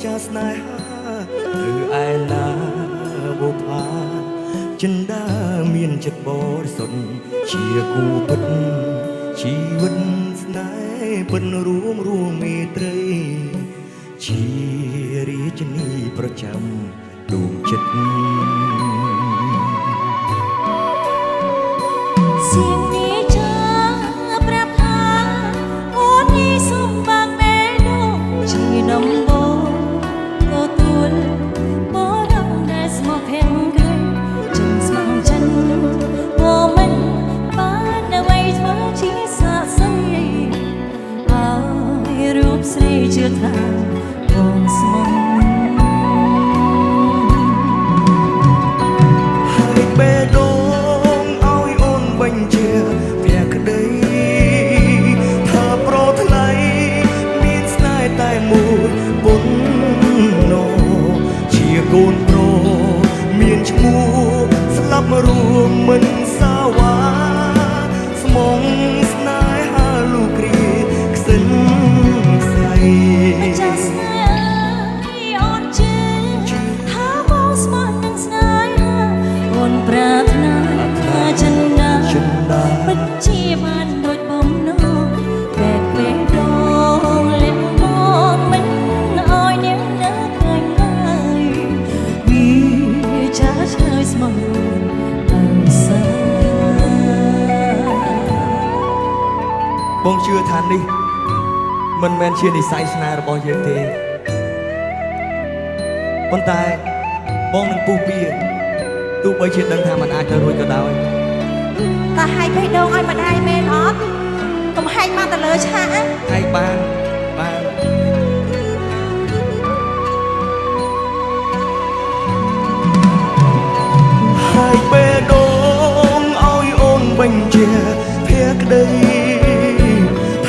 ចាស្នេហាឬឯណាបុផាចិនដាមានចិត្តបរិសុទ្ធជាគូពិតជីវិតស្នេហ៍ពិតរួមមេត្រីជារាជនីប្រចាំដួងចិត្តសៀងនេះចាប្រាប់ថាអូននេះសុំបាក់មែននោះជាដំបូងទទួលបរំដែលស្មោះភេងក្រែងจึงស្មងចិនអូមិនបានអ្វីធ្វើជាស័ក្តិសិទ្ធិឲ្យរូបស្រីជឿថាបងស្មងហើយបេះដូងឲ្យអូនបញ្ជាភក្តីថាប្រថ្លៃមានស្នេហ៍តែមួយបុណ្យណូជាកូនប្រុសមានឈ្មោះស្លាប់រួមមិនសាវ៉ាស្មងស្នេហាលោកគ្រាខ្សិនខ្សៃចាស្នេហ៍អូនជឿថាបងស្មោះនឹងស្នេហាអូនប្រាថ្នាចិនដាពិតជាបានដូចបំណងតែពេលដងលះមកមិនឲ្យនាងនៅឃើញឡើយវាចាឆ្លើយស្មោះអើសាបងជឿថានេះមិនមែនជានិស្ស័យស្នេហ៍របស់យើងទេប៉ុន្តែបងនឹងពុះពៀទោះបីជាដឹងថាมันអាចទៅរួចក៏ដោយតែហែកបេះដូងឲ្យម្ដាយមែនអត់កុំហែកមកទៅលើឆាកហែកបានហែកបេះដូងឲ្យអូនបញ្ជាភក្តី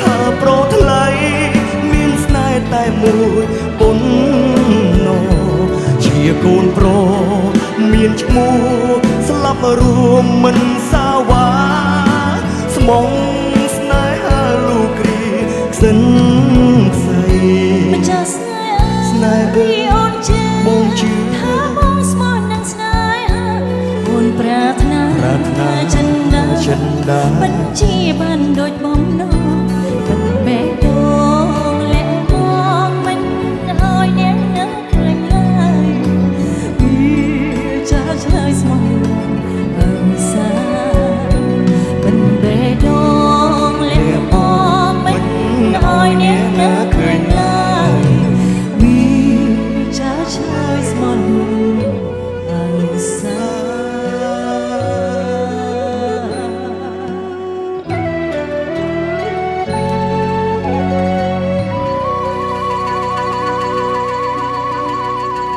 ថាប្រថ្លៃមានស្នេហ៍តែមួយបុណ្យណូជាកូនប្រុសមានឈ្មោះស្លាប់រួមមិនសាវ៉ាស្មងស្នេហាលោកគ្រាខ្សិនខ្សៃម្ចាស់ស្នេហ៍អូនជឿបងជឿថាបងស្មោះនឹងស្នេហាអូនប្រាថ្នាចិនដាពិតជាបានដូចបំណងពិតបេះដូងលះមកមិនឲ្យនាងនៅឃើញឡើយវាចាឆ្លើយស្មោះអើសាពិតបេះដូងលះមកមិនឲ្យនាងនៅឃើញឡើយវាចាឆ្លើយស្មោះអើសា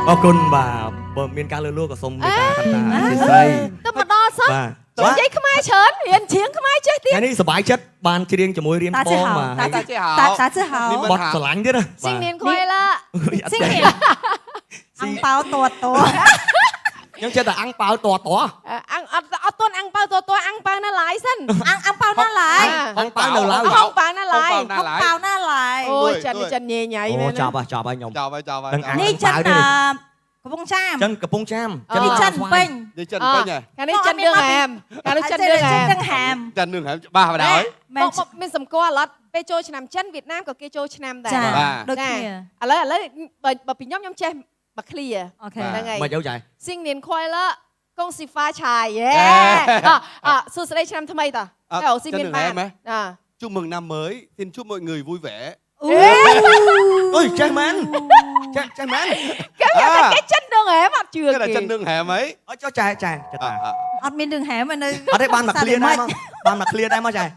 អរគុណបាទបើមានការលើកក៏សូមមេត្តាកតាអធិស្ឋានទៅមកដល់សោះនិយាយខ្មែរច្រើនរៀនច្រៀងខ្មែរចេះទៀតថ្ងៃនេះសប្បាយចិត្តបានច្រៀងជាមួយរៀនបងបាទ大家好បត់ស្រឡាញ់ទៀតណា新年快乐新年អាំងប៉ោតតខ្ញុំចេះតែអាំងប៉ោតតអាំងអត់ទាន់អាំងប៉ោតតអាំងប៉ោនៅឡាយសិនអាំងប៉ោនៅឡាយអាំងប៉ោនៅឡើយហងប៉ោនៅឡាយហងប៉ោនៅឡាយអូចិនញ៉ៃញ៉ៃមែនចាប់ហើយខ្ញុំនេះចិនកំពង់ចាមចិនកំពង់ចាមនេះចិនពេញនេះចិនពេញហ៎កាលនេះចិនដឿងហែមកាលនេះចិនដឿងហែមចិនដឿងហែមច្បាស់បណ្ដោយមានសម្គាល់អត់ពេលចូលឆ្នាំចិនវៀតណាមក៏គេចូលឆ្នាំដែរដូចគ្នាឥឡូវបើពីខ្ញុំចេះមកឃ្លាហ្នឹងហើយមកយកចាយ新年快乐恭喜发财យេសួស្តីឆ្នាំថ្មីតើអូស៊ីមានបានchúc mừng năm mới xin chúc mọi người vui vẻ ôi trai man trai man cái chân đường hẻm mà chưa cái là chân đường hẻm ấy cho trai ăn miếng đường hẻm mà nơi ở đây ban mặc clear đây không ban mặc clear đây mà trai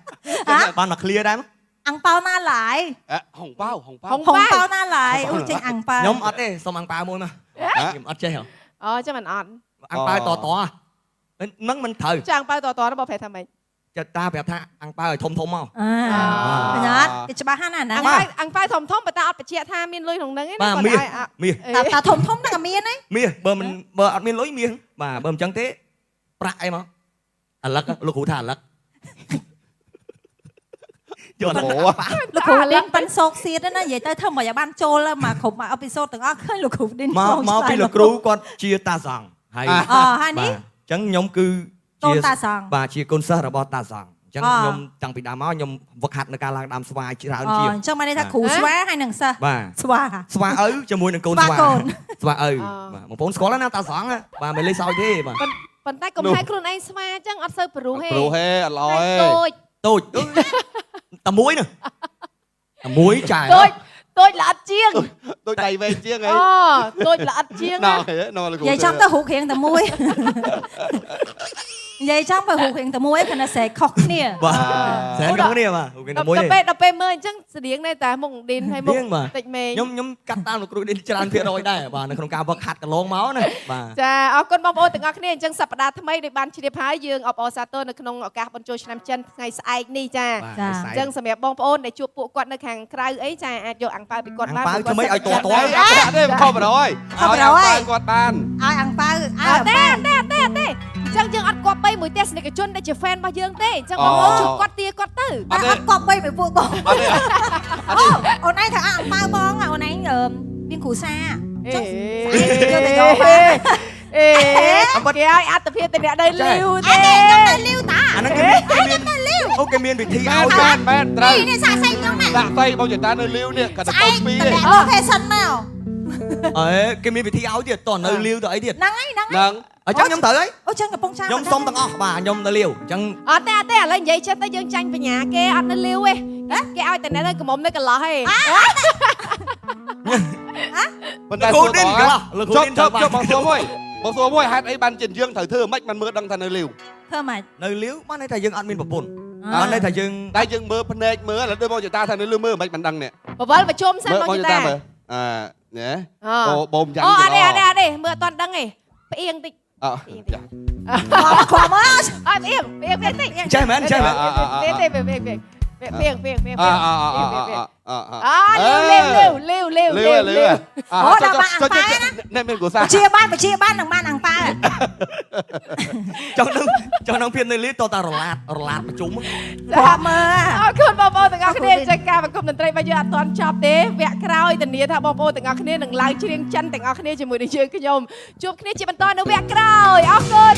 ban mặc clear đây ăn bao na lại hồng bao bao na lại ui chanh ăn bao nhóm ở đây xong ăn bao môi mà ở chơi hả cho mình ăn bao to nắng mình thử cho ăn bao to nó bao phải thằng mày cho taแบบថាអាំងប៉ាឲ្យធំkhôngប្រញាប់គេច្បាស់ណាស់ណាអាំងប៉ាធំបើតាអត់បញ្ជាក់ថាមានលុយក្នុងហ្នឹងឯងបាទមាសតាធំហ្នឹងក៏មានឯងមាសបើអត់មានលុយមាសបាទបើមិនចឹងទេប្រាក់អីមកអាឡឹកលោកគ្រូថាអាឡឹក Chọn bố à. Lục khủ đến bắn sọc xiết đó vậy tới thơm mà giờ ban trôi là mà khủng mà episode từng óc khơi lục khủ đến Mau pi lục cú con chia ta rằng hay hai ní chẳng nhóm cư con ta rằng bà chia con sơ rồi ta rằng chẳng nhóm chẳng bị đám máu nhóm vật hạt là ca lang đam xoa chia ra chia trong mà đây ta khủ xóa hay nằng sa bà xóa xoa ứ cho mùi nằng côn xoa một bốn score là ta rằng á bà mày lấy sao thế bà ប៉ុន្តែកុំឲ្យខ្លួនឯងស្វាអញ្ចឹងអត់សូវប្រុសហេ Pro he ăn lòi តូច tôi tầm muối nè tầm muối chài តូចល្អិតជាង Tôi đầy về chiếng ấy តូចល្អិតជាង Nào thế nào là vậy trong ta hụt hiện tầm muối vậy trong phải hụt hiện tầm muối thì nó sẽ khóc nè bà sẽ không nè mà cái muối ដល់ពេលមើលអញ្ចឹងស្តៀងដែរតែមុខឌីនហើយមុខតិចមេង nhóm cắt tam một cụi đi tràn phía rồi đây bà nó không cao vật hạt cả lông máu này bà ចាអរគុណបងប្អូនទាំងអស់គ្នាអញ្ចឹងសប្តាហ៍ថ្មីដូចបានជ្រាបហើយយើងអបអរសាទរនៅក្នុងឱកាសបញ្ចូលឆ្នាំចិនថ្ងៃស្អែកនេះចាអញ្ចឹងសម្រាប់បងប្អូនដែលជួបពួកគាត់នៅខាងក្រៅអីចាអាចយកអាំងប៉ាវពីគាត់បាន bao cho mấy ai to to Đây không phải rồi Không phải Áo rồi. ăn quạt bàn ឲ្យអាំងប៉ាវឲ្យ អត់ទេអញ្ចឹងយើងអត់គប់បីមួយទស្សនិកជនដែលជា fan របស់យើងទេអញ្ចឹងបងប្អូនជួបគាត់ទាគាត់ទៅ អត់កប់បីមួយពួកបងអូនឯងថាអាំងប៉ាវបងអូនឯងមានគ្រូសាចុះយកទៅយកមក គេឲ្យអត្តភាពទៅអ្នកនៅលីវទេ ខ្ញុំទៅលីវតា anh nó cái miên bị thi áo Bên bên នេះ trời នេះសាស័យខ្ញុំណា Dạ tay bao giờ ta nơi lưu nè Cả ស្ đợt អែក công phí តែ ấy លោកផេសិនមក ấy cái miên bị thi áo thiệt toàn nơi liêu tới ấy thiệt ហ្នឹងហើយហ្នឹង Nâng ở trong nhóm tới ấy អូចឹងកំពុងចាំ nhóm xong tầng bà nhóm tới liêu chẳng អត់ទេឥឡូវនិយាយចិត្តទៅយើងចាញ់បញ្ញាគេអត់នៅលីវទេគេឲ្យតែនៅកមុំនៅកន្លោះទេ Bên đây Cô sủa đinh bỏ cả á. là lực cô Chốt đinh chốt thở chốt bà. bằng số môi Bằng số môi hát ấy ban trên dương thử thưa máchมันmưa đăng thành nơi liều ធ្វើម៉េច nơi liêu mà này thầy dương ăn miên bập bồn mà này thầy dương Đây dương mưa phân nếch mưa là đôi bao giờ ta thành nơi lưu mưa máchมันđăng nè បវលប្រជុំសិន Mưa មក bao យ giờ តា ta mơ À nhé អូ Ô bồm chắn អ cho ត់ទេអត់ទេ nó អត់ទេមើលអត់ទាន់ដឹងទេផ្អៀងតិច Ờ dạ. ខំមក អត់ផ្អៀងតិច chơi mến chơi mến ទេផ្អៀងលីវ Lưu à lưu à Ủa, đâu bạn ăn phá đó. Nên bên của បញ្ sao ជាបាននឹងបានអាំងប៉ាវ cho nó phiên nơi liêu to ta rò lạt mà chúng ព្រមមើល អរគុណបងប្អូនទាំងអស់គ្នាចាការប្រគំតន្ត្រីរបស់យើងអត់ទាន់ចប់ទេវគ្គក្រោយធានាថាបងប្អូនទាំងអស់គ្នានឹងឡើងច្រៀងចិនទាំងអស់គ្នាជាមួយនឹងយើងខ្ញុំជួបគ្នាជាបន្តនៅវគ្គក្រោយអរគុណ